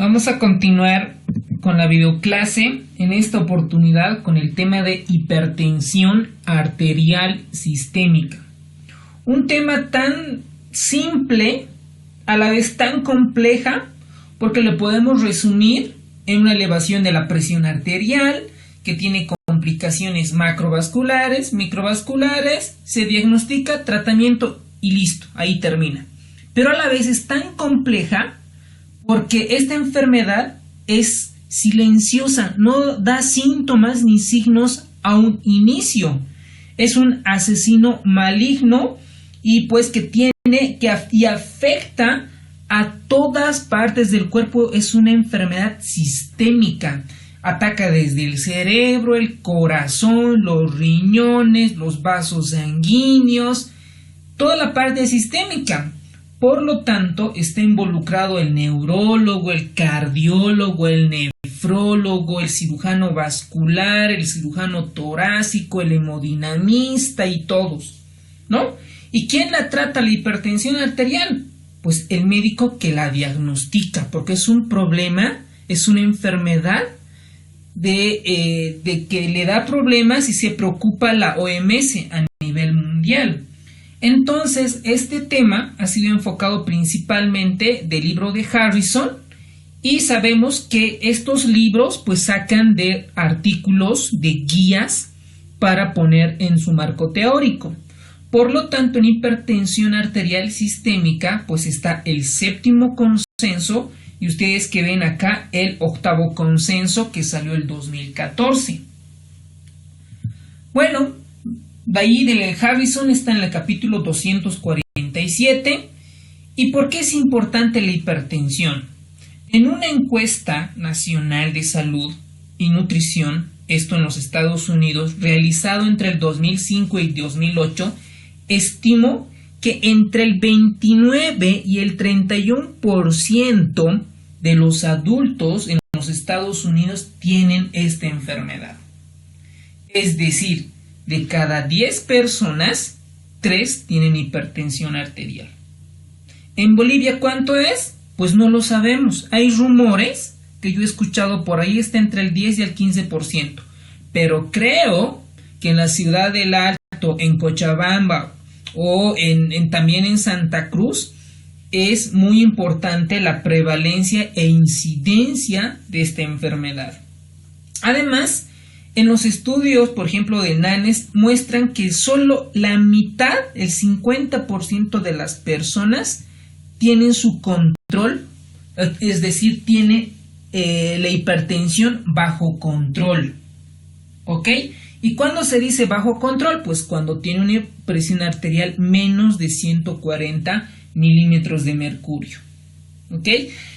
Vamos a continuar con la videoclase, en esta oportunidad con el tema de hipertensión arterial sistémica. Un tema tan simple, a la vez tan compleja, porque lo podemos resumir en una elevación de la presión arterial, que tiene complicaciones macrovasculares, microvasculares, se diagnostica, tratamiento y listo, ahí termina. Pero a la vez es tan compleja porque esta enfermedad es silenciosa, no da síntomas ni signos a un inicio. Es un asesino maligno y pues que tiene y afecta a todas partes del cuerpo. Es una enfermedad sistémica. Ataca desde el cerebro, el corazón, los riñones, los vasos sanguíneos, toda la parte sistémica. Por lo tanto, está involucrado el neurólogo, el cardiólogo, el nefrólogo, el cirujano vascular, el cirujano torácico, el hemodinamista y todos, ¿no? ¿Y quién la trata la hipertensión arterial? Pues el médico que la diagnostica, porque es un problema, es una enfermedad de que le da problemas y se preocupa la OMS a nivel mundial. Entonces, este tema ha sido enfocado principalmente del libro de Harrison y sabemos que estos libros pues sacan de artículos, de guías para poner en su marco teórico. Por lo tanto, en hipertensión arterial sistémica pues está el séptimo consenso y ustedes que ven acá el octavo consenso que salió el 2014. Bueno, de ahí del Harrison está en el capítulo 247. ¿Y por qué es importante la hipertensión? En una encuesta nacional de salud y nutrición, esto en los Estados Unidos, realizado entre el 2005 y 2008, estimó que entre el 29 y el 31% de los adultos en los Estados Unidos tienen esta enfermedad. Es decir, de cada 10 personas, 3 tienen hipertensión arterial. ¿En Bolivia cuánto es? Pues no lo sabemos. Hay rumores que yo he escuchado por ahí, está entre el 10 y el 15%. Pero creo que en la ciudad del Alto, en Cochabamba o también en Santa Cruz, es muy importante la prevalencia e incidencia de esta enfermedad. Además, en los estudios, por ejemplo, de NANES, muestran que solo la mitad, el 50% de las personas tienen su control, es decir, tiene la hipertensión bajo control. ¿Ok? ¿Y cuándo se dice bajo control? Pues cuando tiene una presión arterial menos de 140 milímetros de mercurio. ¿Ok?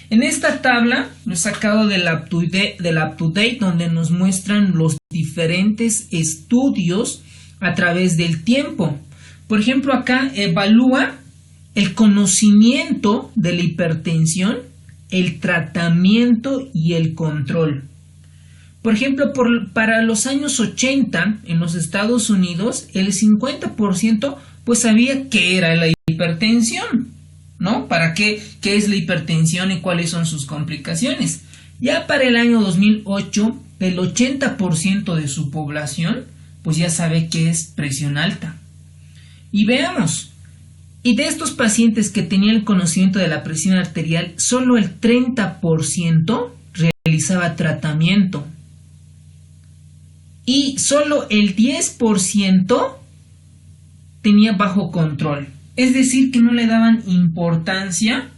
En esta tabla lo he sacado del UpToDate, donde nos muestran los diferentes estudios a través del tiempo. Por ejemplo, acá evalúa el conocimiento de la hipertensión, el tratamiento y el control. Por ejemplo, para los años 80 en los Estados Unidos, el 50% pues sabía qué era la hipertensión, ¿no? ¿Para qué es la hipertensión y cuáles son sus complicaciones? Ya para el año 2008, el 80% de su población pues ya sabe qué es presión alta. Y veamos, y de estos pacientes que tenían el conocimiento de la presión arterial, solo el 30% realizaba tratamiento. Y solo el 10% tenía bajo control. Es decir, que no le daban importancia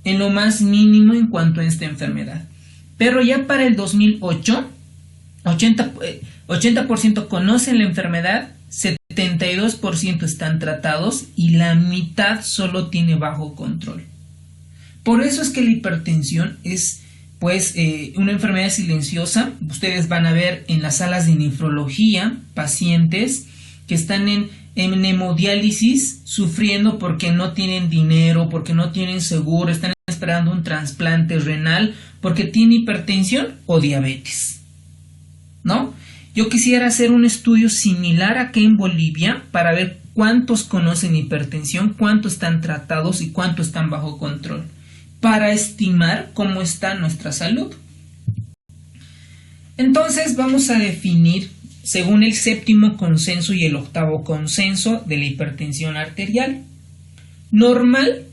en lo más mínimo en cuanto a esta enfermedad. Pero ya para el 2008, 80% conocen la enfermedad, 72% están tratados y la mitad solo tiene bajo control. Por eso es que la hipertensión es una enfermedad silenciosa. Ustedes van a ver en las salas de nefrología pacientes que están en hemodiálisis sufriendo porque no tienen dinero, porque no tienen seguro, están esperando un trasplante renal porque tienen hipertensión o diabetes, ¿no? Yo quisiera hacer un estudio similar aquí en Bolivia para ver cuántos conocen hipertensión, cuántos están tratados y cuántos están bajo control. para estimar cómo está nuestra salud. Entonces vamos a definir, según el séptimo consenso y el octavo consenso de la hipertensión arterial. Normal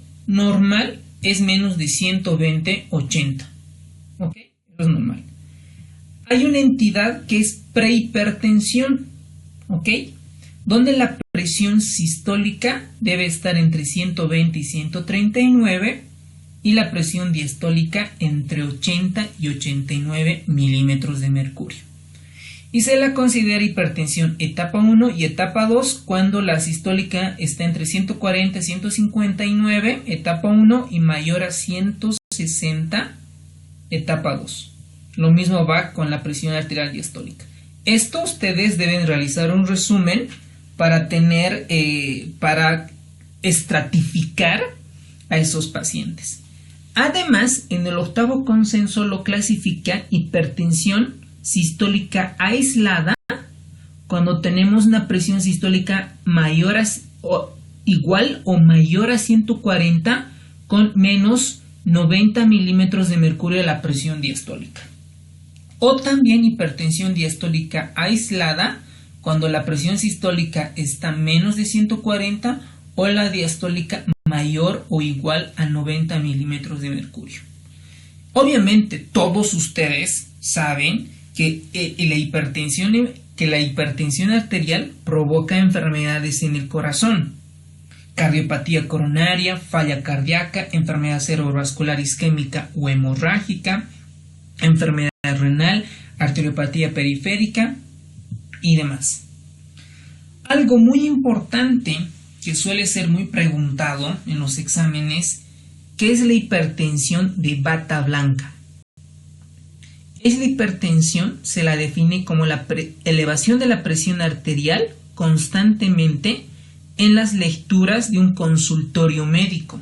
es menos de 120/80. ¿Ok? Eso es normal. Hay una entidad que es prehipertensión, ¿ok? Donde la presión sistólica debe estar entre 120 y 139 y la presión diastólica entre 80 y 89 milímetros de mercurio. Y se la considera hipertensión etapa 1 y etapa 2 cuando la sistólica está entre 140 y 159, etapa 1, y mayor a 160, etapa 2. Lo mismo va con la presión arterial diastólica. Esto ustedes deben realizar un resumen para para estratificar a esos pacientes. Además, en el octavo consenso lo clasifica hipertensión sistólica aislada cuando tenemos una presión sistólica igual o mayor a 140 con menos 90 milímetros de mercurio de la presión diastólica. O también hipertensión diastólica aislada cuando la presión sistólica está menos de 140 o la diastólica mayor o igual a 90 milímetros de mercurio. Obviamente todos ustedes saben que la hipertensión arterial provoca enfermedades en el corazón: cardiopatía coronaria, falla cardíaca, enfermedad cerebrovascular isquémica o hemorrágica, enfermedad renal, arteriopatía periférica y demás. Algo muy importante que suele ser muy preguntado en los exámenes, ¿qué es la hipertensión de bata blanca? Es la hipertensión, se la define como la elevación de la presión arterial constantemente en las lecturas de un consultorio médico,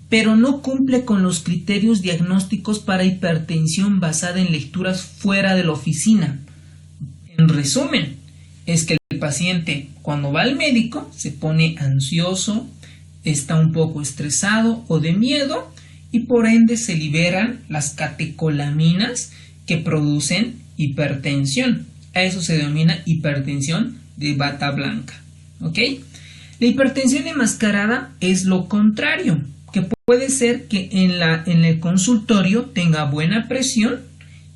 pero no cumple con los criterios diagnósticos para hipertensión basada en lecturas fuera de la oficina. En resumen, es que el paciente cuando va al médico se pone ansioso, está un poco estresado o de miedo y por ende se liberan las catecolaminas que producen hipertensión. A eso se denomina hipertensión de bata blanca. ¿Ok? La hipertensión enmascarada es lo contrario, que puede ser que en el consultorio tenga buena presión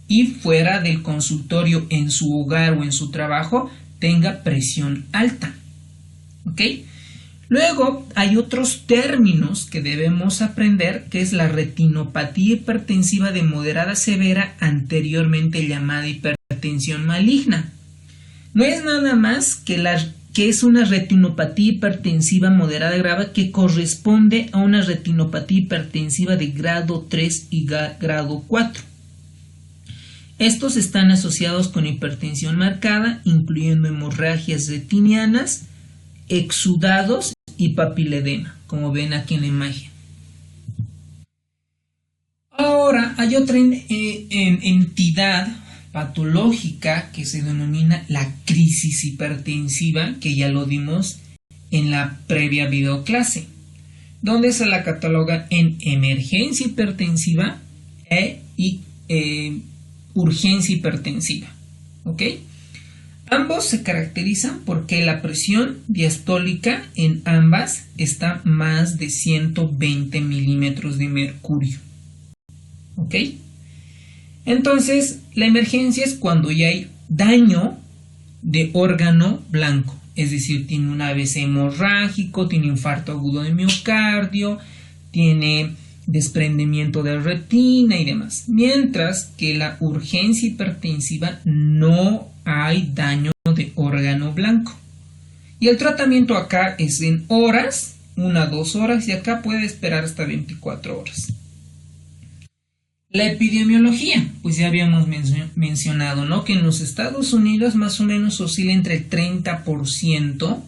y fuera del consultorio, en su hogar o en su trabajo, tenga presión alta. ¿Ok? Luego hay otros términos que debemos aprender, que es la retinopatía hipertensiva de moderada a severa, anteriormente llamada hipertensión maligna. No es nada más que es una retinopatía hipertensiva moderada grave que corresponde a una retinopatía hipertensiva de grado 3 y grado 4. Estos están asociados con hipertensión marcada, incluyendo hemorragias retinianas, exudados y papiledema, como ven aquí en la imagen. Ahora hay otra entidad patológica que se denomina la crisis hipertensiva, que ya lo dimos en la previa videoclase, donde se la cataloga en emergencia hipertensiva y urgencia hipertensiva. ¿Ok? Ambos se caracterizan porque la presión diastólica en ambas está más de 120 milímetros de mercurio. ¿Ok? Entonces, la emergencia es cuando ya hay daño de órgano blanco, es decir, tiene un AVC hemorrágico, tiene infarto agudo de miocardio, tiene desprendimiento de retina y demás. Mientras que la urgencia hipertensiva no hay daño de órgano blanco. Y el tratamiento acá es en horas, 1 a 2 horas, y acá puede esperar hasta 24 horas. La epidemiología, pues ya habíamos mencionado, ¿no? Que en los Estados Unidos más o menos oscila entre el 30%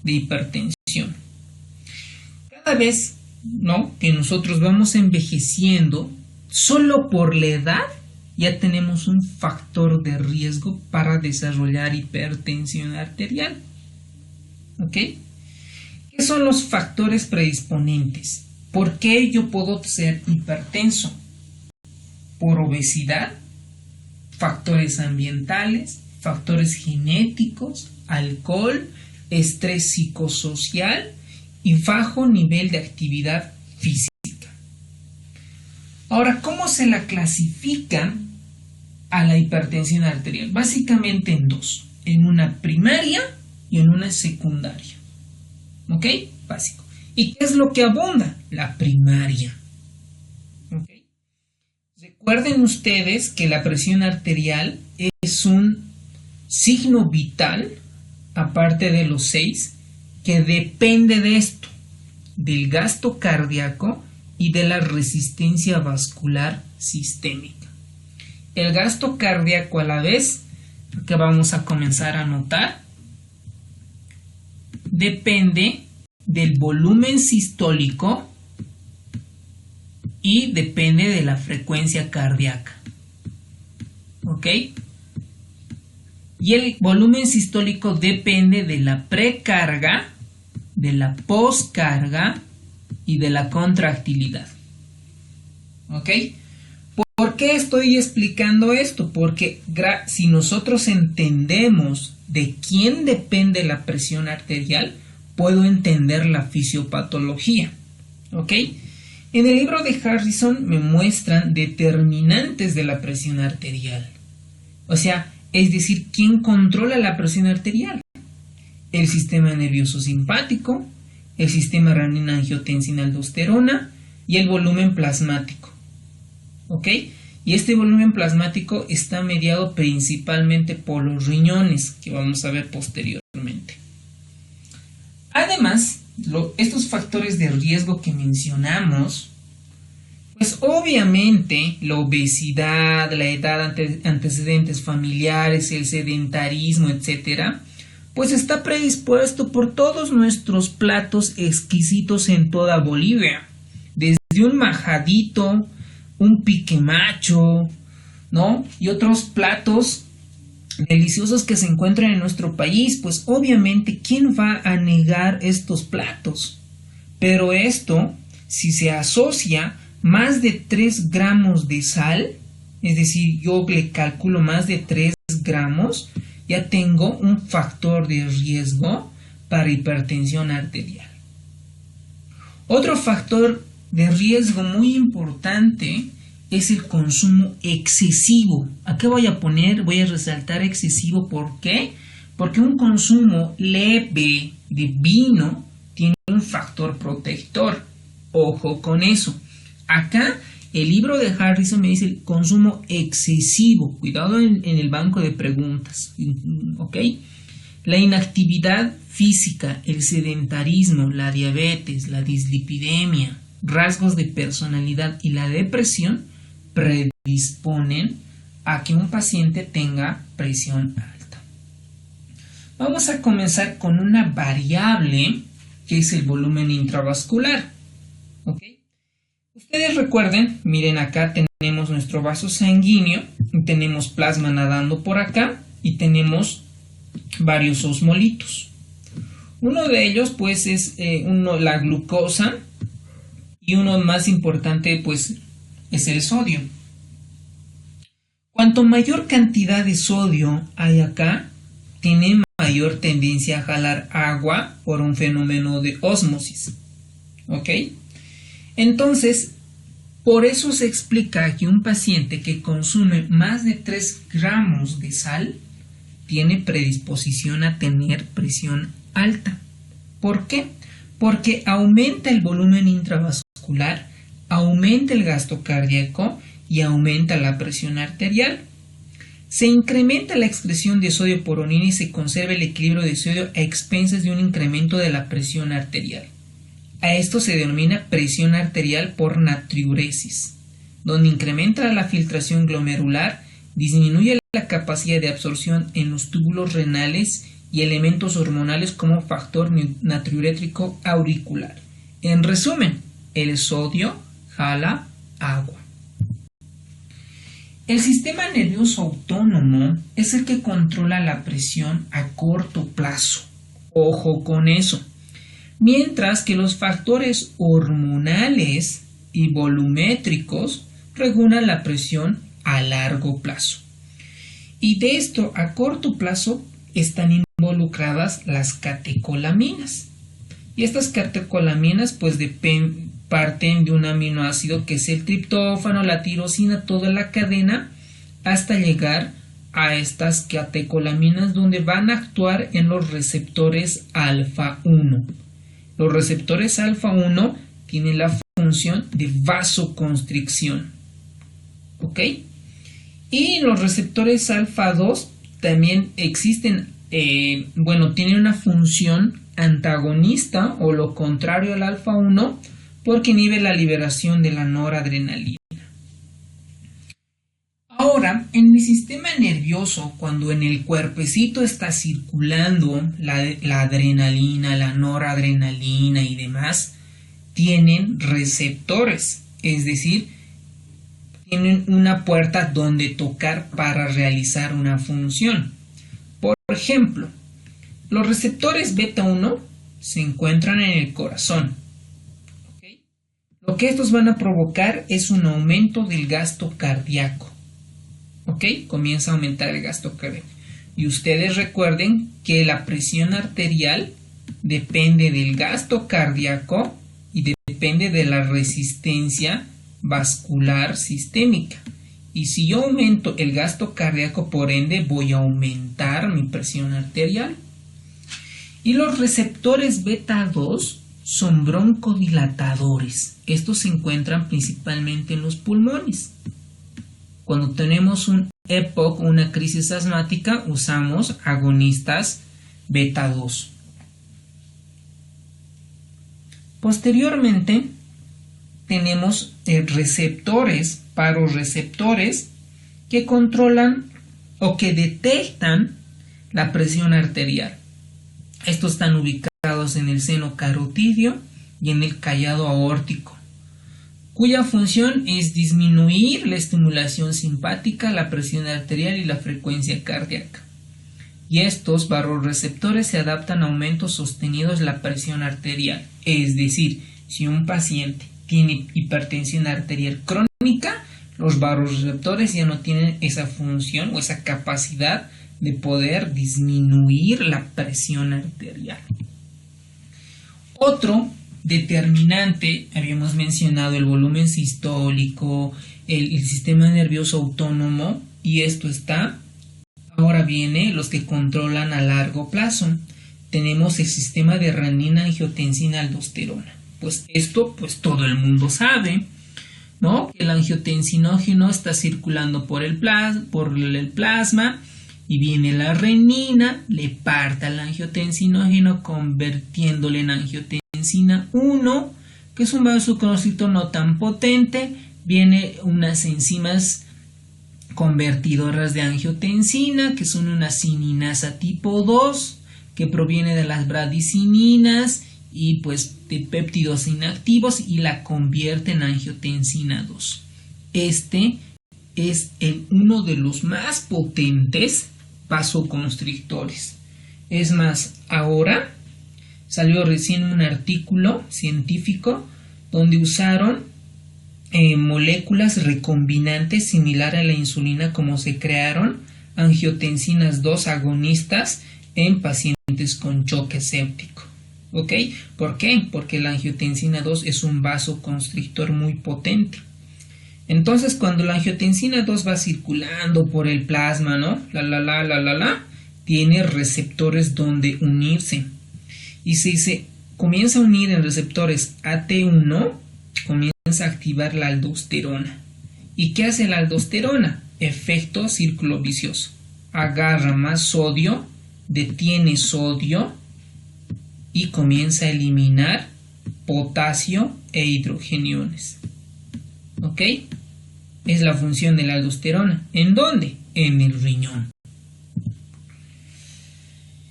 de hipertensión. Cada vez, ¿no?, que nosotros vamos envejeciendo, solo por la edad ya tenemos un factor de riesgo para desarrollar hipertensión arterial. ¿Ok? ¿Qué son los factores predisponentes? ¿Por qué yo puedo ser hipertenso? Por obesidad, factores ambientales, factores genéticos, alcohol, estrés psicosocial y bajo nivel de actividad física. Ahora, ¿cómo se la clasifica a la hipertensión arterial? Básicamente en dos, en una primaria y en una secundaria. ¿Ok? Básico. ¿Y qué es lo que abunda? La primaria. ¿Ok? Recuerden ustedes que la presión arterial es un signo vital, aparte de los 6, que depende de esto, del gasto cardíaco y de la resistencia vascular sistémica. El gasto cardíaco a la vez, que vamos a comenzar a notar, depende del volumen sistólico y depende de la frecuencia cardíaca. ¿Ok? Y el volumen sistólico depende de la precarga, de la poscarga y de la contractilidad. ¿Ok? ¿Por qué estoy explicando esto? Porque si nosotros entendemos de quién depende la presión arterial, puedo entender la fisiopatología. ¿Ok? En el libro de Harrison me muestran determinantes de la presión arterial. O sea, es decir, ¿quién controla la presión arterial? El sistema nervioso simpático, el sistema renina-angiotensina-aldosterona y el volumen plasmático. ¿Ok? Y este volumen plasmático está mediado principalmente por los riñones, que vamos a ver posteriormente. Además, estos factores de riesgo que mencionamos, pues obviamente la obesidad, la edad, antecedentes familiares, el sedentarismo, etc., pues está predispuesto por todos nuestros platos exquisitos en toda Bolivia. Desde un majadito, un piquemacho, ¿no? Y otros platos deliciosos que se encuentran en nuestro país, pues obviamente, ¿quién va a negar estos platos? Pero esto, si se asocia más de 3 gramos de sal, es decir, yo le calculo más de 3 gramos, ya tengo un factor de riesgo para hipertensión arterial. Otro factor de riesgo muy importante es el consumo excesivo. Aquí voy a resaltar excesivo. ¿Por qué? Porque un consumo leve de vino tiene un factor protector. Ojo con eso. Acá el libro de Harrison me dice el consumo excesivo. Cuidado en el banco de preguntas. ¿Ok? La inactividad física, el sedentarismo, la diabetes, la dislipidemia, rasgos de personalidad y la depresión predisponen a que un paciente tenga presión alta. Vamos a comenzar con una variable que es el volumen intravascular. ¿Ok? Ustedes recuerden, miren, acá tenemos nuestro vaso sanguíneo, tenemos plasma nadando por acá y tenemos varios osmolitos. Uno de ellos pues es la glucosa y uno más importante pues es el sodio. Cuanto mayor cantidad de sodio hay acá, tiene mayor tendencia a jalar agua por un fenómeno de ósmosis. ¿Ok? Entonces, por eso se explica que un paciente que consume más de 3 gramos de sal tiene predisposición a tener presión alta. ¿Por qué? Porque aumenta el volumen intravascular, aumenta el gasto cardíaco y aumenta la presión arterial. Se incrementa la excreción de sodio por orina y se conserva el equilibrio de sodio a expensas de un incremento de la presión arterial. A esto se denomina presión arterial por natriuresis, donde incrementa la filtración glomerular, disminuye la capacidad de absorción en los túbulos renales y elementos hormonales como factor natriurétrico auricular. En resumen, el sodio jala agua. El sistema nervioso autónomo es el que controla la presión a corto plazo. Ojo con eso. mientras que los factores hormonales y volumétricos regulan la presión a largo plazo. Y de esto a corto plazo están involucradas las catecolaminas. Y estas catecolaminas pues parten de un aminoácido que es el triptófano, la tirosina, toda la cadena, hasta llegar a estas catecolaminas donde van a actuar en los receptores alfa 1. Los receptores alfa 1 tienen la función de vasoconstricción. ¿Ok? Y los receptores alfa 2 también existen, tienen una función antagonista o lo contrario al alfa 1 porque inhibe la liberación de la noradrenalina. Ahora, en el sistema nervioso, cuando en el cuerpecito está circulando la adrenalina, la noradrenalina y demás, tienen receptores, es decir, tienen una puerta donde tocar para realizar una función. Por ejemplo, los receptores beta 1 se encuentran en el corazón. ¿Okay? Lo que estos van a provocar es un aumento del gasto cardíaco. ¿Ok? Comienza a aumentar el gasto cardíaco. Y ustedes recuerden que la presión arterial depende del gasto cardíaco y depende de la resistencia vascular sistémica. Y si yo aumento el gasto cardíaco, por ende voy a aumentar mi presión arterial. Y los receptores beta 2 son broncodilatadores. Estos se encuentran principalmente en los pulmones. Cuando tenemos un EPOC, una crisis asmática, usamos agonistas beta 2. Posteriormente, tenemos receptores, paroreceptores, que controlan o que detectan la presión arterial. Estos están ubicados en el seno carotidio y en el callado aórtico, cuya función es disminuir la estimulación simpática, la presión arterial y la frecuencia cardíaca. Y estos barorreceptores se adaptan a aumentos sostenidos de la presión arterial. Es decir, si un paciente tiene hipertensión arterial crónica, los barorreceptores ya no tienen esa función o esa capacidad de poder disminuir la presión arterial. Otro determinante, habíamos mencionado el volumen sistólico, el sistema nervioso autónomo, y esto está, ahora viene los que controlan a largo plazo. Tenemos el sistema de renina, angiotensina, aldosterona. Pues esto, pues todo el mundo sabe, ¿no? Que el angiotensinógeno está circulando por el plasma y viene la renina, le parte al angiotensinógeno convirtiéndole en angiotensina 1, que es un vasoconstrictor no tan potente. Viene unas enzimas convertidoras de angiotensina, que son una cininasa tipo 2, que proviene de las bradicininas y pues de péptidos inactivos y la convierte en angiotensina 2. Este es uno de los más potentes vasoconstrictores. Es más, ahora salió recién un artículo científico donde usaron moléculas recombinantes similar a la insulina, como se crearon angiotensinas 2 agonistas en pacientes con choque séptico. ¿Ok? ¿Por qué? Porque la angiotensina 2 es un vasoconstrictor muy potente. Entonces, cuando la angiotensina 2 va circulando por el plasma, ¿no? Tiene receptores donde unirse. Y si se comienza a unir en receptores AT1, comienza a activar la aldosterona. ¿Y qué hace la aldosterona? Efecto círculo vicioso. Agarra más sodio, detiene sodio y comienza a eliminar potasio e hidrogeniones. ¿Ok? Es la función de la aldosterona. ¿En dónde? En el riñón.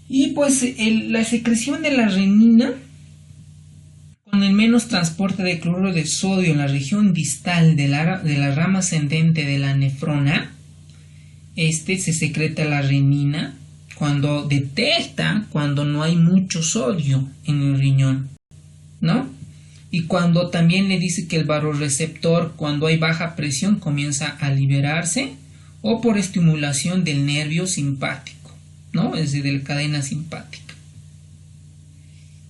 Y pues la secreción de la renina, con el menos transporte de cloruro de sodio en la región distal de la rama ascendente de la nefrona, se secreta la renina cuando detecta cuando no hay mucho sodio en el riñón. ¿no? Y cuando también le dice que el vasoreceptor, cuando hay baja presión, comienza a liberarse, o por estimulación del nervio simpático, ¿no? Es decir, de la cadena simpática.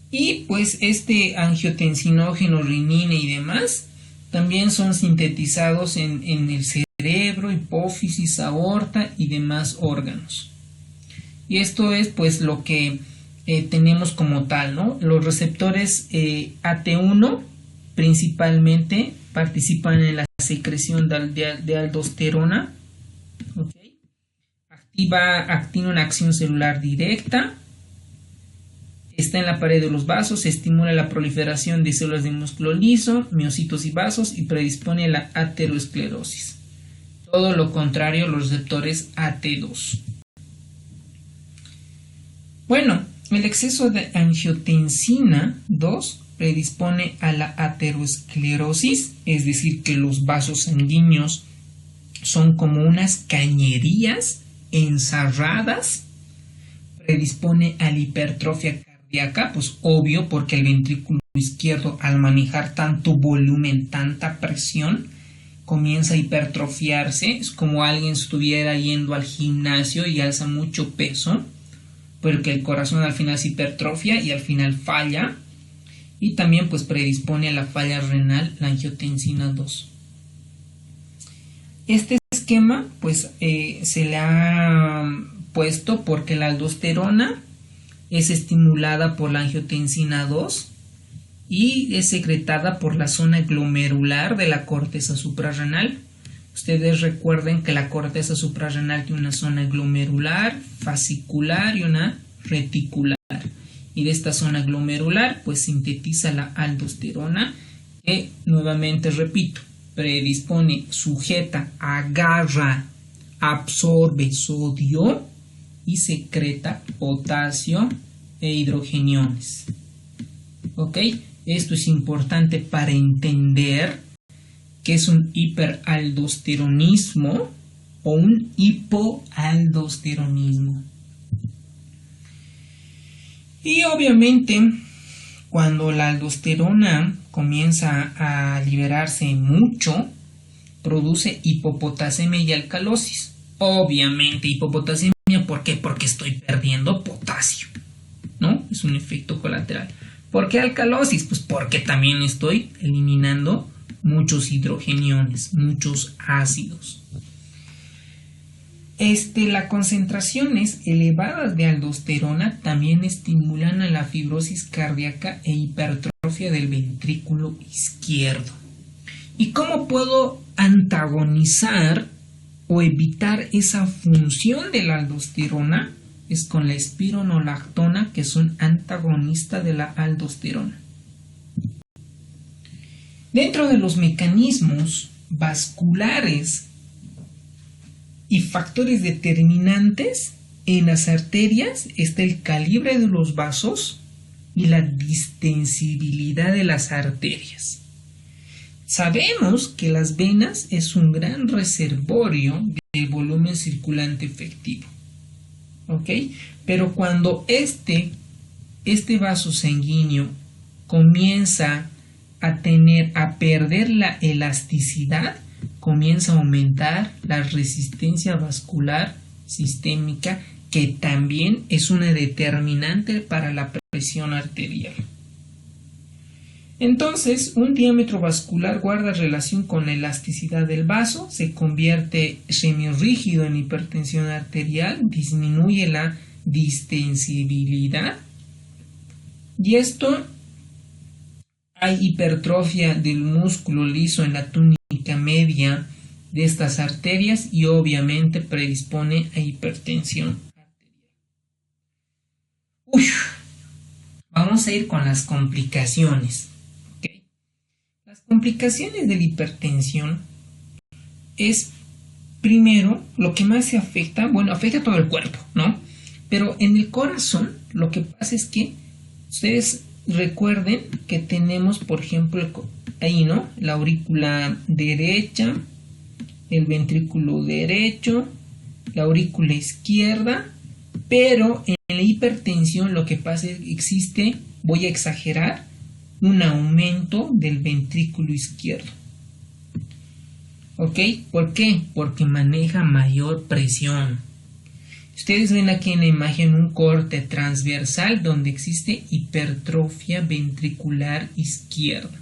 Y pues este angiotensinógeno, renina y demás también son sintetizados en el cerebro, hipófisis, aorta y demás órganos. Y esto es pues lo que tenemos como tal, ¿no? Los receptores AT1 principalmente participan en la secreción de aldosterona, ¿okay? Activa una acción celular directa, está en la pared de los vasos, estimula la proliferación de células de músculo liso, miocitos y vasos y predispone a la aterosclerosis. Todo lo contrario a los receptores AT2. Bueno, el exceso de angiotensina 2 predispone a la aterosclerosis, es decir, que los vasos sanguíneos son como unas cañerías ensarradas. Predispone a la hipertrofia cardíaca, pues obvio, porque el ventrículo izquierdo, al manejar tanto volumen, tanta presión, comienza a hipertrofiarse. Es como alguien estuviera yendo al gimnasio y alza mucho peso, porque el corazón al final se hipertrofia y al final falla. Y también pues predispone a la falla renal, la angiotensina 2. Este esquema pues se le ha puesto porque la aldosterona es estimulada por la angiotensina 2 y es secretada por la zona glomerular de la corteza suprarrenal. Ustedes recuerden que la corteza suprarrenal tiene una zona glomerular, fascicular y una reticular. Y de esta zona glomerular pues sintetiza la aldosterona, que nuevamente repito, predispone, sujeta, agarra, absorbe sodio y secreta potasio e hidrogeniones. ¿Ok? Esto es importante para entender qué es un hiperaldosteronismo o un hipoaldosteronismo. Y obviamente cuando la aldosterona comienza a liberarse mucho, produce hipopotasemia y alcalosis. Obviamente hipopotasemia, ¿por qué? Porque estoy perdiendo potasio, ¿no? Es un efecto colateral. ¿Por qué alcalosis? Pues porque también estoy eliminando muchos hidrogeniones, muchos ácidos. Las concentraciones elevadas de aldosterona también estimulan a la fibrosis cardíaca e hipertrofia del ventrículo izquierdo. ¿Y cómo puedo antagonizar o evitar esa función de la aldosterona? Es con la espironolactona, que son antagonistas de la aldosterona. Dentro de los mecanismos vasculares y factores determinantes en las arterias está el calibre de los vasos y la distensibilidad de las arterias. Sabemos que las venas es un gran reservorio del volumen circulante efectivo, ¿ok? Pero cuando este vaso sanguíneo comienza a perder la elasticidad, comienza a aumentar la resistencia vascular sistémica, que también es una determinante para la presión arterial. Entonces, un diámetro vascular guarda relación con la elasticidad del vaso, se convierte semirígido en hipertensión arterial, disminuye la distensibilidad, y esto hay hipertrofia del músculo liso en la túnica media de estas arterias y obviamente predispone a hipertensión arterial. Vamos a ir con las complicaciones. ¿Okay? Las complicaciones de la hipertensión es, primero, lo que más se afecta, bueno, afecta a todo el cuerpo, ¿no? Pero en el corazón lo que pasa es que ustedes recuerden que tenemos, por ejemplo, ahí, ¿no? La aurícula derecha, el ventrículo derecho, la aurícula izquierda, pero en la hipertensión lo que pasa es que existe, voy a exagerar, un aumento del ventrículo izquierdo. ¿Ok? ¿Por qué? Porque maneja mayor presión. Ustedes ven aquí en la imagen un corte transversal donde existe hipertrofia ventricular izquierda.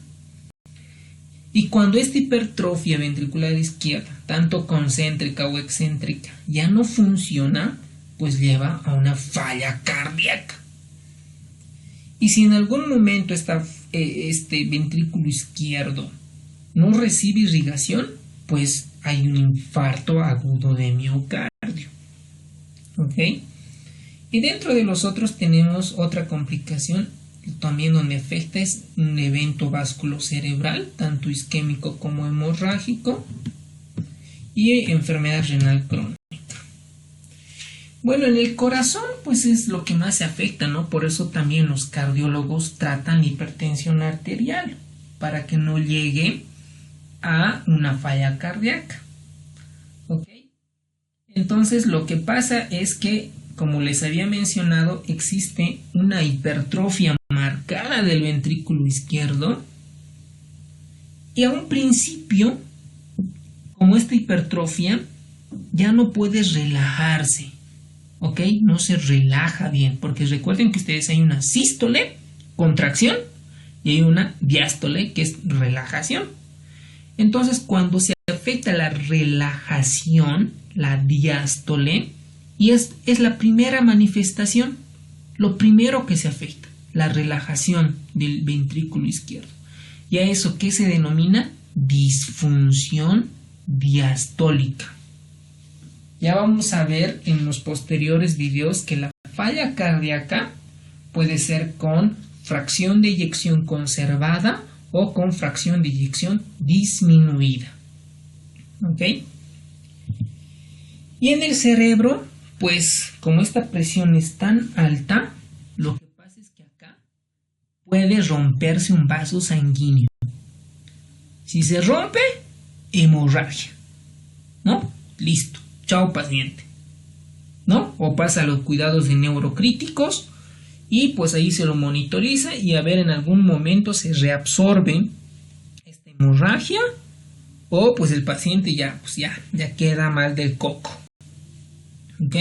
Y cuando esta hipertrofia ventricular izquierda, tanto concéntrica o excéntrica, ya no funciona, pues lleva a una falla cardíaca. Y si en algún momento este ventrículo izquierdo no recibe irrigación, pues hay un infarto agudo de miocardio. ¿Ok? Y dentro de los otros tenemos otra complicación también donde afecta, es un evento vasculocerebral, tanto isquémico como hemorrágico, y enfermedad renal crónica. Bueno, en el corazón pues es lo que más se afecta, ¿no? Por eso también los cardiólogos tratan hipertensión arterial, para que no llegue a una falla cardíaca. ¿Ok? Entonces lo que pasa es que, como les había mencionado, existe una hipertrofia marcada del ventrículo izquierdo, y a un principio, como esta hipertrofia ya no puede relajarse, ¿ok? No se relaja bien, porque recuerden que ustedes hay una sístole, contracción, y hay una diástole, que es relajación. Entonces, cuando se afecta la relajación, la diástole, y es la primera manifestación, lo primero que se afecta, la relajación del ventrículo izquierdo. Y a eso que se denomina disfunción diastólica. Ya vamos a ver en los posteriores videos que la falla cardíaca puede ser con fracción de eyección conservada o con fracción de eyección disminuida. ¿Ok? Y en el cerebro, pues como esta presión es tan alta, lo que pasa es que acá puede romperse un vaso sanguíneo. Si se rompe, hemorragia, ¿no? Listo, chao paciente, ¿no? O pasa a los cuidados de neurocríticos y pues ahí se lo monitoriza y a ver en algún momento se reabsorbe esta hemorragia o pues el paciente ya queda mal del coco. ¿Ok?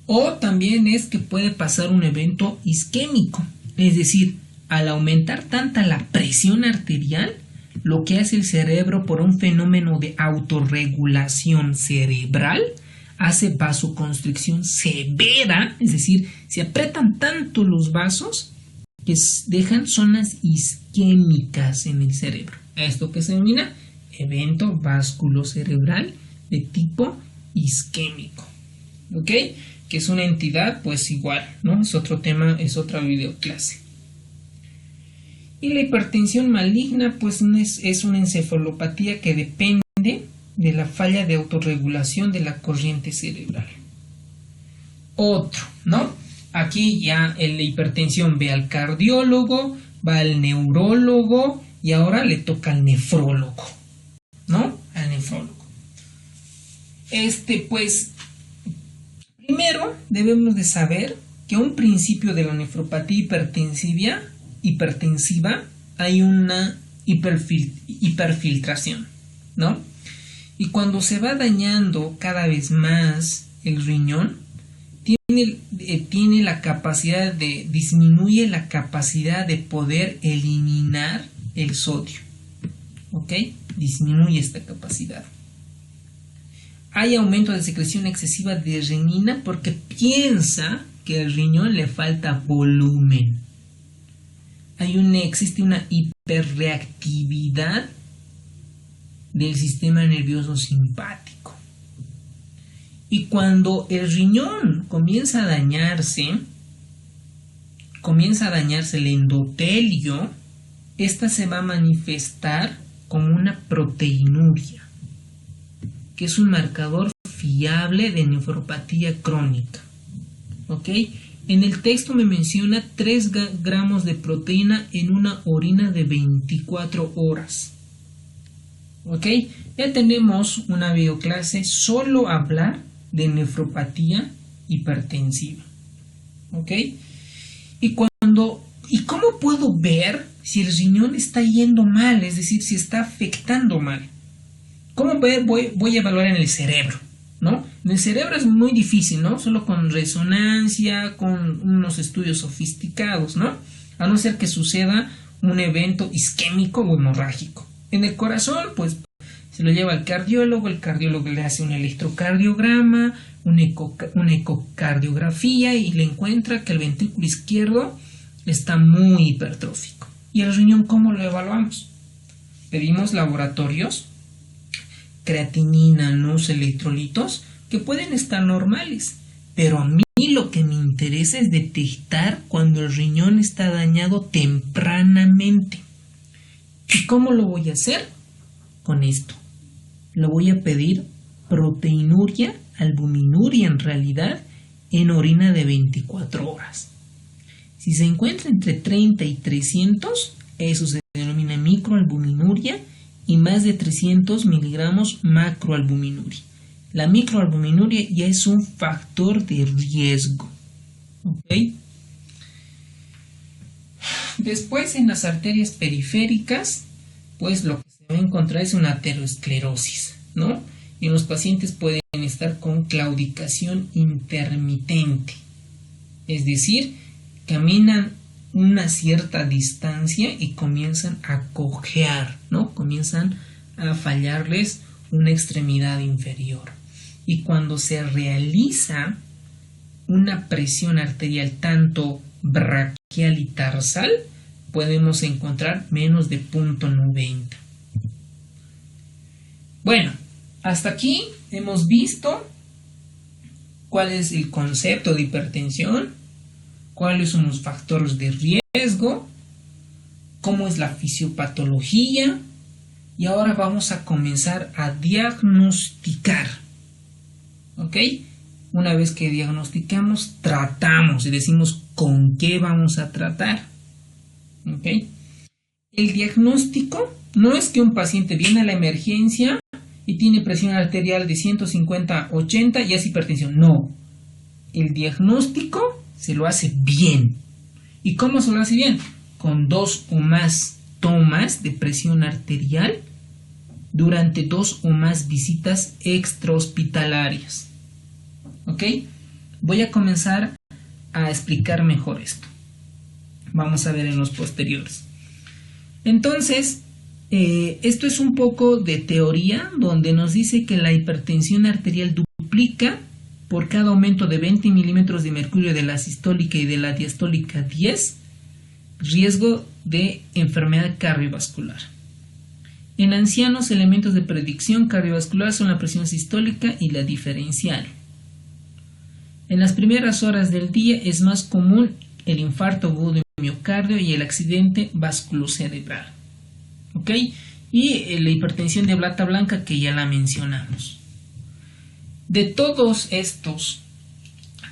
O también es que puede pasar un evento isquémico, es decir, al aumentar tanta la presión arterial, lo que hace el cerebro por un fenómeno de autorregulación cerebral, hace vasoconstricción severa, es decir, se aprietan tanto los vasos que dejan zonas isquémicas en el cerebro. A esto que se denomina evento vasculocerebral de tipo isquémico. ¿Ok? Que es una entidad pues igual, ¿no? Es otro tema, es otra videoclase. Y la hipertensión maligna pues es una encefalopatía que depende de la falla de autorregulación de la corriente cerebral. Otro, ¿no? Aquí ya la hipertensión ve al cardiólogo, va al neurólogo y ahora le toca al nefrólogo, ¿no? Al nefrólogo. Pues primero debemos de saber que a un principio de la nefropatía hipertensiva hay una hiperfiltración, ¿no? Y cuando se va dañando cada vez más el riñón, tiene la capacidad disminuye la capacidad de poder eliminar el sodio, ¿ok? Disminuye esta capacidad. Hay aumento de secreción excesiva de renina porque piensa que al riñón le falta volumen. Existe una hiperreactividad del sistema nervioso simpático. Y cuando el riñón comienza a dañarse el endotelio, esta se va a manifestar como una proteinuria, que es un marcador fiable de nefropatía crónica. ¿Ok? En el texto me menciona 3 gramos de proteína en una orina de 24 horas. ¿Ok? Ya tenemos una videoclase solo hablar de nefropatía hipertensiva. ¿Ok? Y cuando ¿Y cómo puedo ver si el riñón está yendo mal? Es decir, si está afectando mal. ¿Cómo voy a evaluar en el cerebro? ¿No? En el cerebro es muy difícil, ¿no? Solo con resonancia, con unos estudios sofisticados, ¿no? A no ser que suceda un evento isquémico o hemorrágico. En el corazón, pues se lo lleva al cardiólogo, el cardiólogo le hace un electrocardiograma, una ecocardiografía y le encuentra que el ventrículo izquierdo está muy hipertrófico. ¿Y el riñón cómo lo evaluamos? Pedimos laboratorios, creatinina, los electrolitos, que pueden estar normales, pero a mí lo que me interesa es detectar cuando el riñón está dañado tempranamente. ¿Y cómo lo voy a hacer? Con esto. Lo voy a pedir proteinuria, albuminuria en realidad, en orina de 24 horas. Si se encuentra entre 30 y 300, eso se denomina microalbuminuria, y más de 300 miligramos macroalbuminuria. La microalbuminuria ya es un factor de riesgo. ¿Ok? Después, en las arterias periféricas, pues lo que se va a encontrar es una aterosclerosis, ¿no? Y los pacientes pueden estar con claudicación intermitente. Es decir, caminan una cierta distancia y comienzan a cojear, ¿no? Comienzan a fallarles una extremidad inferior. Y cuando se realiza una presión arterial tanto braquial y tarsal, podemos encontrar menos de 0.90. Bueno, hasta aquí hemos visto cuál es el concepto de hipertensión, cuáles son los factores de riesgo, cómo es la fisiopatología, y ahora vamos a comenzar a diagnosticar. ¿Ok? Una vez que diagnosticamos, tratamos y decimos con qué vamos a tratar. ¿Ok? El diagnóstico no es que un paciente viene a la emergencia y tiene presión arterial de 150/80 y es hipertensión. No. El diagnóstico se lo hace bien. ¿Y cómo se lo hace bien? Con 2 o más tomas de presión arterial durante 2 o más visitas extrahospitalarias. ¿Ok? Voy a comenzar a explicar mejor esto. Vamos a ver en los posteriores. Entonces, esto es un poco de teoría donde nos dice que la hipertensión arterial duplica por cada aumento de 20 milímetros de mercurio de la sistólica y de la diastólica 10, riesgo de enfermedad cardiovascular. En ancianos, elementos de predicción cardiovascular son la presión sistólica y la diferencial. En las primeras horas del día es más común el infarto agudo de miocardio y el accidente vasculocerebral. ¿Ok? Y la hipertensión de bata blanca que ya la mencionamos. De todos estos,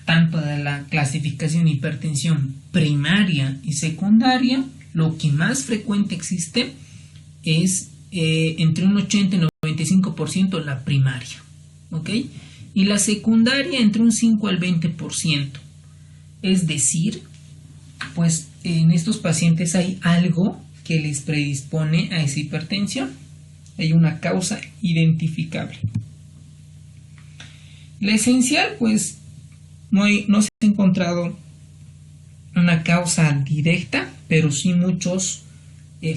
tanto de la clasificación de hipertensión primaria y secundaria, lo que más frecuente existe es entre un 80 y 95% la primaria, ¿ok? Y la secundaria entre un 5 al 20%. Es decir, pues en estos pacientes hay algo que les predispone a esa hipertensión. Hay una causa identificable. La esencial, pues, no se ha encontrado una causa directa, pero sí muchos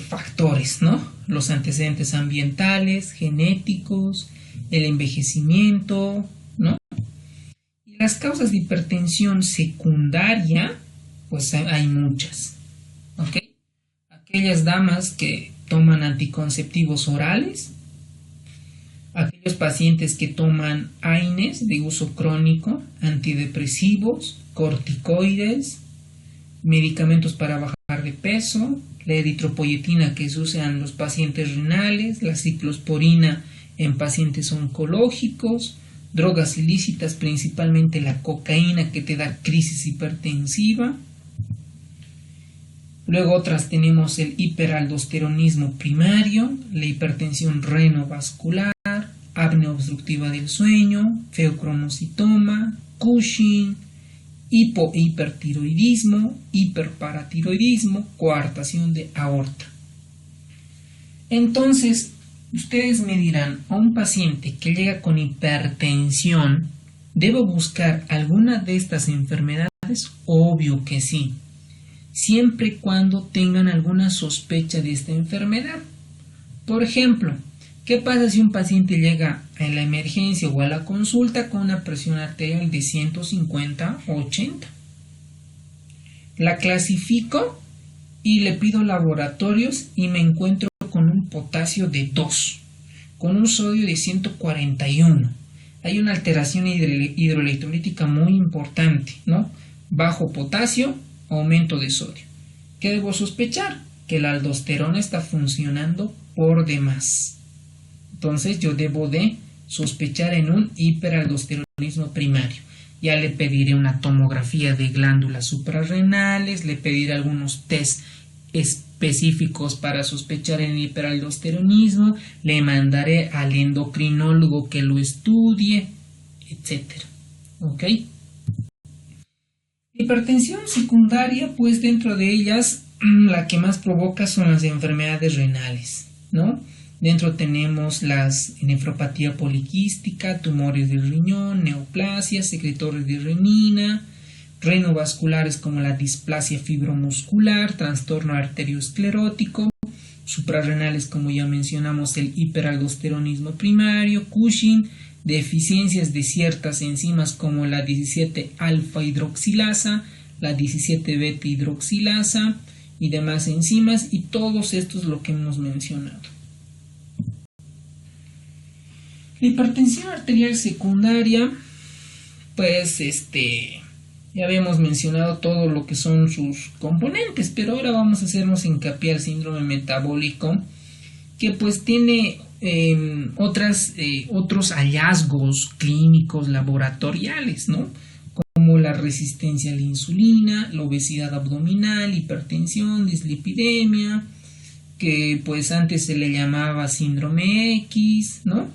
factores, ¿no? Los antecedentes ambientales, genéticos, el envejecimiento, ¿no? Y las causas de hipertensión secundaria, pues hay muchas, ¿ok? Aquellas damas que toman anticonceptivos orales, aquellos pacientes que toman AINES de uso crónico, antidepresivos, corticoides, medicamentos para bajar de peso, la eritropoyetina que se usa en los pacientes renales, la ciclosporina en pacientes oncológicos, drogas ilícitas, principalmente la cocaína que te da crisis hipertensiva. Luego otras tenemos el hiperaldosteronismo primario, la hipertensión renovascular, apnea obstructiva del sueño, feocromocitoma, Cushing hipo e hipertiroidismo, hiperparatiroidismo, coartación de aorta. Entonces, ustedes me dirán, a un paciente que llega con hipertensión, ¿debo buscar alguna de estas enfermedades? Obvio que sí, siempre y cuando tengan alguna sospecha de esta enfermedad. Por ejemplo, ¿qué pasa si un paciente llega en la emergencia o a la consulta con una presión arterial de 150/80? La clasifico y le pido laboratorios y me encuentro con un potasio de 2, con un sodio de 141. Hay una alteración hidroelectrolítica muy importante, ¿no? Bajo potasio, aumento de sodio. ¿Qué debo sospechar? Que la aldosterona está funcionando por demás. Entonces yo debo de sospechar en un hiperaldosteronismo primario. Ya le pediré una tomografía de glándulas suprarrenales, le pediré algunos test específicos para sospechar en hiperaldosteronismo, le mandaré al endocrinólogo que lo estudie, etc. ¿Ok? Hipertensión secundaria, pues dentro de ellas la que más provoca son las enfermedades renales, ¿no? Dentro tenemos las nefropatía poliquística, tumores del riñón, neoplasias, secretores de renina, renovasculares como la displasia fibromuscular, trastorno arteriosclerótico, suprarrenales como ya mencionamos el hiperaldosteronismo primario, Cushing, deficiencias de ciertas enzimas como la 17-alfa hidroxilasa, la 17-beta hidroxilasa y demás enzimas, y todos estos lo que hemos mencionado. La hipertensión arterial secundaria, pues ya habíamos mencionado todo lo que son sus componentes, pero ahora vamos a hacernos hincapié al síndrome metabólico, que pues tiene otros hallazgos clínicos laboratoriales, ¿no? Como la resistencia a la insulina, la obesidad abdominal, hipertensión, dislipidemia, que pues antes se le llamaba síndrome X, ¿no?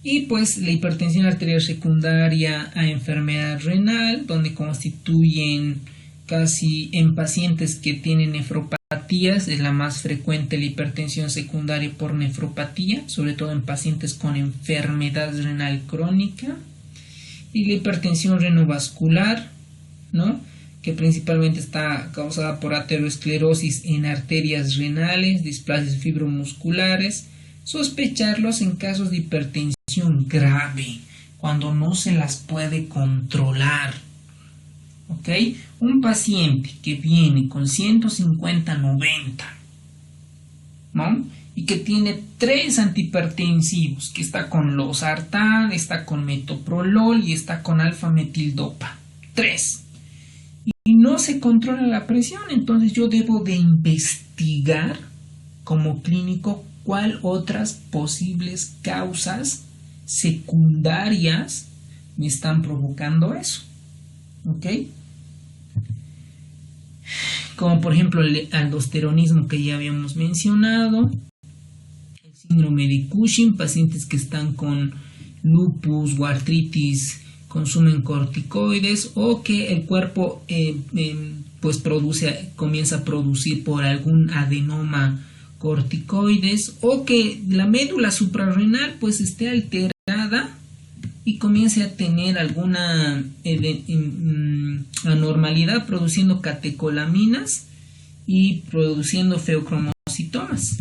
Y pues la hipertensión arterial secundaria a enfermedad renal, donde constituyen casi en pacientes que tienen nefropatías, es la más frecuente la hipertensión secundaria por nefropatía, sobre todo en pacientes con enfermedad renal crónica. Y la hipertensión renovascular, ¿no? Que principalmente está causada por aterosclerosis en arterias renales, displasias fibromusculares. Sospecharlos en casos de hipertensión grave, cuando no se las puede controlar. ¿Ok? Un paciente que viene con 150/90, ¿no? Y que tiene 3 antihipertensivos, que está con losartán, está con metoprolol y está con alfa-metildopa. 3. Y no se controla la presión, entonces yo debo de investigar como clínico cuál otras posibles causas secundarias me están provocando eso. ¿Ok? Como por ejemplo el aldosteronismo que ya habíamos mencionado, el síndrome de Cushing, pacientes que están con lupus o artritis consumen corticoides, o que el cuerpo pues comienza a producir por algún adenoma corticoides, o que la médula suprarrenal pues esté alterada y comience a tener alguna anormalidad produciendo catecolaminas y produciendo feocromocitomas.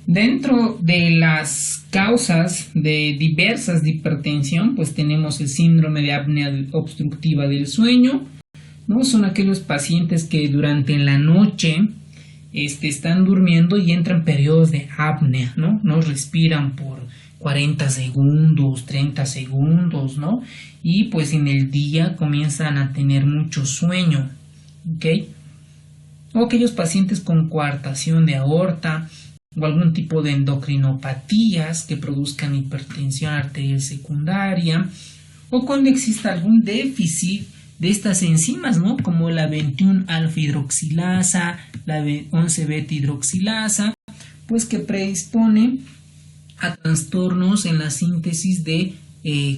Dentro de las causas diversas de hipertensión, pues tenemos el síndrome de apnea obstructiva del sueño, ¿no? Son aquellos pacientes que durante la noche están durmiendo y entran periodos de apnea, ¿no? No respiran por 40 segundos, 30 segundos, ¿no? Y pues en el día comienzan a tener mucho sueño, ¿ok? O aquellos pacientes con coartación de aorta o algún tipo de endocrinopatías que produzcan hipertensión arterial secundaria, o cuando exista algún déficit de estas enzimas, ¿no? Como la 21-alfa hidroxilasa, la 11-beta hidroxilasa, pues que predispone a trastornos en la síntesis de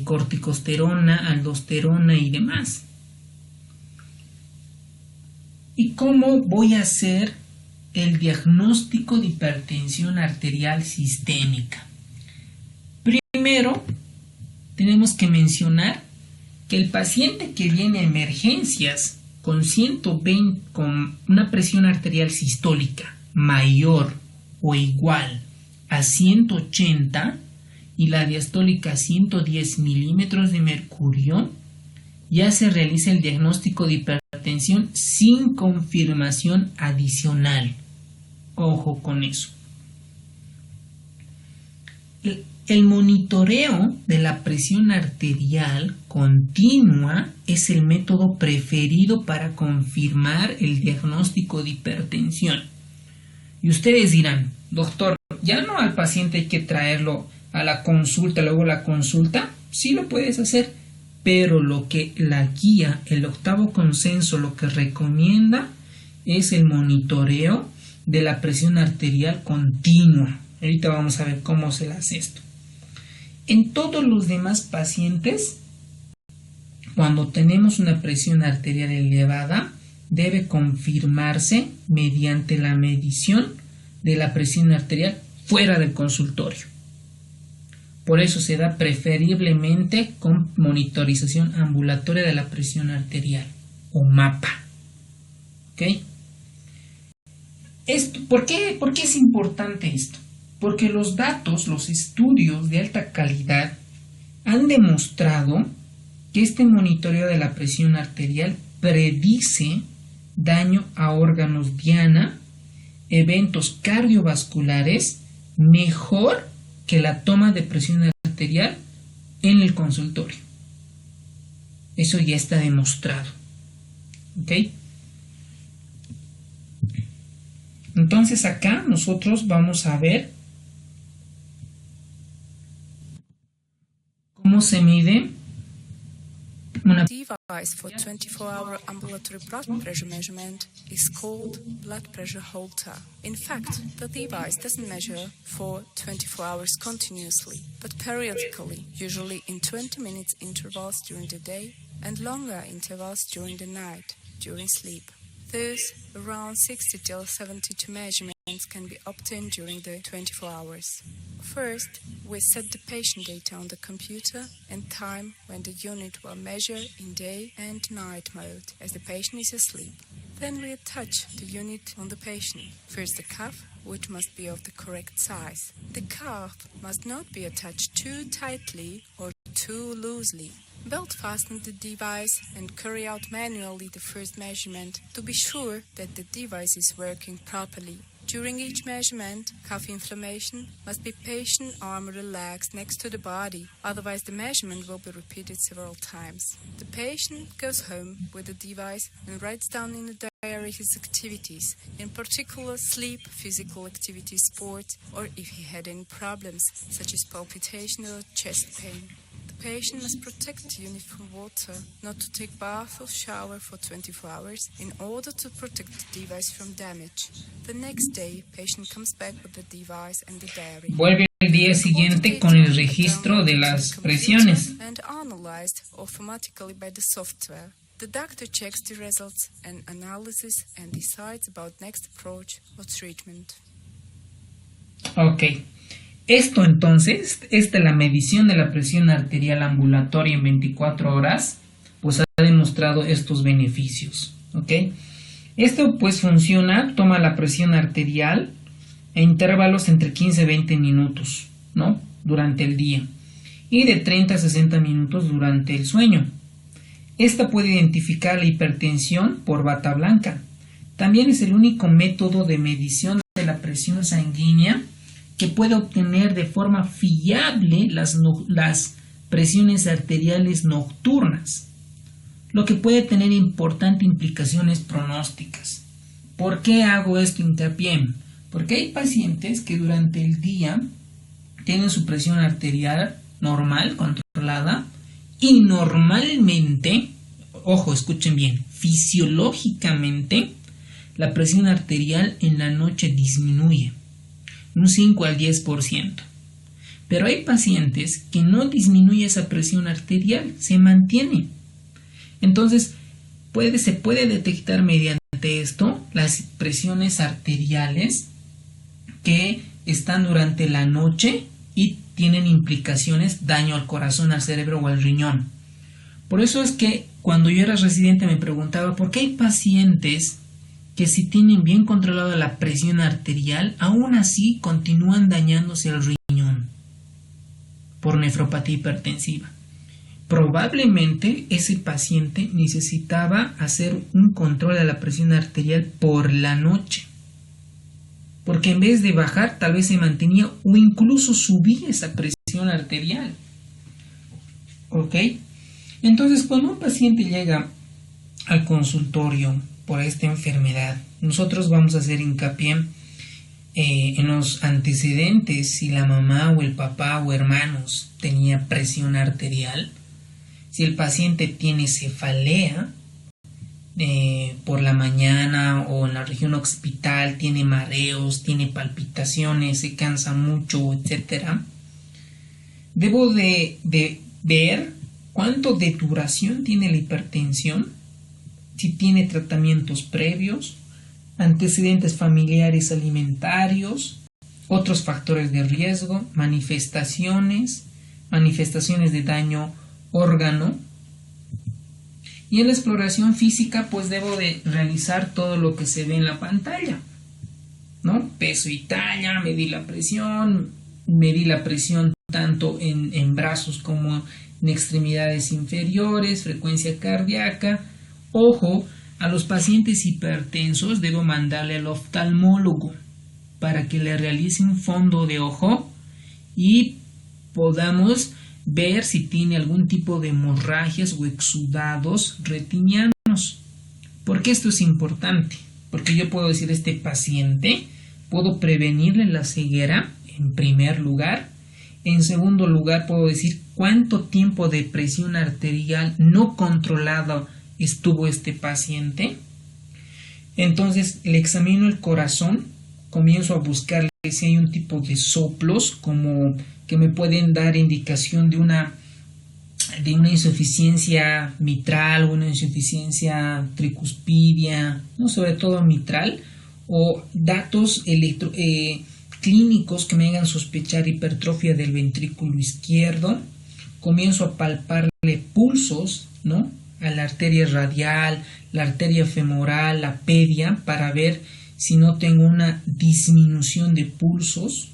corticosterona, aldosterona y demás. ¿Y cómo voy a hacer el diagnóstico de hipertensión arterial sistémica? Primero, tenemos que mencionar que el paciente que viene a emergencias con 120, con una presión arterial sistólica mayor o igual a 180 y la diastólica 110 milímetros de mercurio, ya se realiza el diagnóstico de hipertensión sin confirmación adicional. Ojo con eso. El monitoreo de la presión arterial continua es el método preferido para confirmar el diagnóstico de hipertensión. Y ustedes dirán, doctor, ¿ya no al paciente hay que traerlo a la consulta, luego la consulta? Sí lo puedes hacer, pero lo que la guía, el octavo consenso, lo que recomienda es el monitoreo de la presión arterial continua. Ahorita vamos a ver cómo se hace esto. En todos los demás pacientes, cuando tenemos una presión arterial elevada, debe confirmarse mediante la medición de la presión arterial fuera del consultorio. Por eso se da preferiblemente con monitorización ambulatoria de la presión arterial o MAPA. ¿Ok? ¿Por qué es importante esto? Porque los datos, los estudios de alta calidad han demostrado que este monitoreo de la presión arterial predice daño a órganos diana, eventos cardiovasculares, mejor que la toma de presión arterial en el consultorio. Eso ya está demostrado. ¿Ok? Entonces acá nosotros vamos a ver cómo se mide una device for 24-hour ambulatory blood pressure measurement is called blood pressure Holter. In fact, the device doesn't measure for 24 hours continuously, but periodically, usually in 20 minutes intervals during the day and longer intervals during the night, during sleep. Thus, around 60 till 72 measurements can be obtained during the 24 hours. First, we set the patient data on the computer and time when the unit will measure in day and night mode as the patient is asleep. Then we attach the unit on the patient. First the cuff, which must be of the correct size. The cuff must not be attached too tightly or too loosely. Belt fasten the device and carry out manually the first measurement to be sure that the device is working properly. During each measurement, cuff inflammation must be patient arm relaxed next to the body, otherwise the measurement will be repeated several times. The patient goes home with the device and writes down in a diary his activities, in particular sleep, physical activity, sports, or if he had any problems, such as palpitation or chest pain. The patient must protect the unit from water, not to take bath or shower for 24 hours in order to protect the device from damage. The next day, patient comes back with the device and the diary. Vuelve el día siguiente con el registro de las presiones. And analyzed automatically by the software. The doctor checks the results and analysis and decides about next approach or treatment. Ok. Esto entonces, la medición de la presión arterial ambulatoria en 24 horas, pues ha demostrado estos beneficios, ¿ok? Esto pues funciona, toma la presión arterial en intervalos entre 15 y 20 minutos, ¿no? Durante el día y de 30 a 60 minutos durante el sueño. Esta puede identificar la hipertensión por bata blanca. También es el único método de medición de la presión sanguínea que puede obtener de forma fiable las presiones arteriales nocturnas, lo que puede tener importantes implicaciones pronósticas. ¿Por qué hago esto hincapié? Porque hay pacientes que durante el día tienen su presión arterial normal, controlada, y normalmente, ojo, escuchen bien, fisiológicamente, la presión arterial en la noche disminuye un 5 al 10%. Pero hay pacientes que no disminuye esa presión arterial, se mantiene. Entonces, se puede detectar mediante esto las presiones arteriales que están durante la noche y tienen implicaciones, daño al corazón, al cerebro o al riñón. Por eso es que cuando yo era residente me preguntaba por qué hay pacientes que si tienen bien controlada la presión arterial, aún así continúan dañándose el riñón por nefropatía hipertensiva. Probablemente ese paciente necesitaba hacer un control de la presión arterial por la noche, porque en vez de bajar tal vez se mantenía o incluso subía esa presión arterial. ¿Ok? Entonces, cuando un paciente llega al consultorio por esta enfermedad, nosotros vamos a hacer hincapié en los antecedentes, si la mamá o el papá o hermanos tenía presión arterial, si el paciente tiene cefalea por la mañana o en la región occipital, tiene mareos, tiene palpitaciones, se cansa mucho, etc. Debo de ver cuánto de duración tiene la hipertensión, si tiene tratamientos previos, antecedentes familiares alimentarios, otros factores de riesgo, manifestaciones de daño órgano. Y en la exploración física pues debo de realizar todo lo que se ve en la pantalla, ¿no? Peso y talla, medí la presión tanto en brazos como en extremidades inferiores, frecuencia cardíaca. Ojo, a los pacientes hipertensos debo mandarle al oftalmólogo para que le realice un fondo de ojo y podamos ver si tiene algún tipo de hemorragias o exudados retinianos. ¿Por qué esto es importante? Porque yo puedo decir a este paciente, puedo prevenirle la ceguera en primer lugar. En segundo lugar, puedo decir cuánto tiempo de presión arterial no controlada estuvo este paciente. Entonces le examino el corazón, comienzo a buscarle si hay un tipo de soplos como que me pueden dar indicación de una insuficiencia mitral o una insuficiencia tricuspidia, ¿no? Sobre todo mitral, o datos clínicos que me hagan sospechar hipertrofia del ventrículo izquierdo. Comienzo a palparle pulsos, ¿no? A la arteria radial, la arteria femoral, la pedia, para ver si no tengo una disminución de pulsos,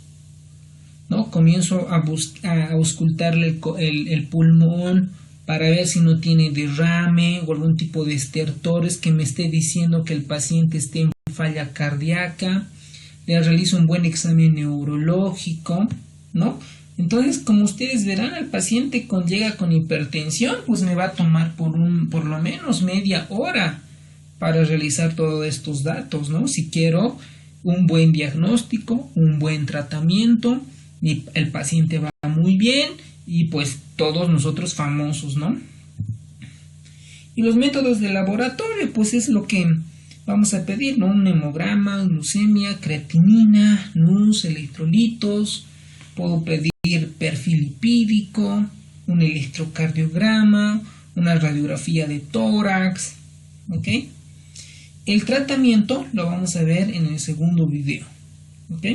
¿no? Comienzo a auscultarle el pulmón para ver si no tiene derrame o algún tipo de estertores que me esté diciendo que el paciente esté en falla cardíaca. Le realizo un buen examen neurológico, ¿no? Entonces, como ustedes verán, el paciente llega con hipertensión, pues me va a tomar por lo menos media hora para realizar todos estos datos, ¿no? Si quiero un buen diagnóstico, un buen tratamiento, y el paciente va muy bien y pues todos nosotros famosos, ¿no? Y los métodos de laboratorio, pues es lo que vamos a pedir, ¿no? Un hemograma, glucemia, creatinina, NUS, electrolitos. Puedo pedir perfil lipídico, un electrocardiograma, una radiografía de tórax, ¿ok? El tratamiento lo vamos a ver en el segundo video, ¿ok?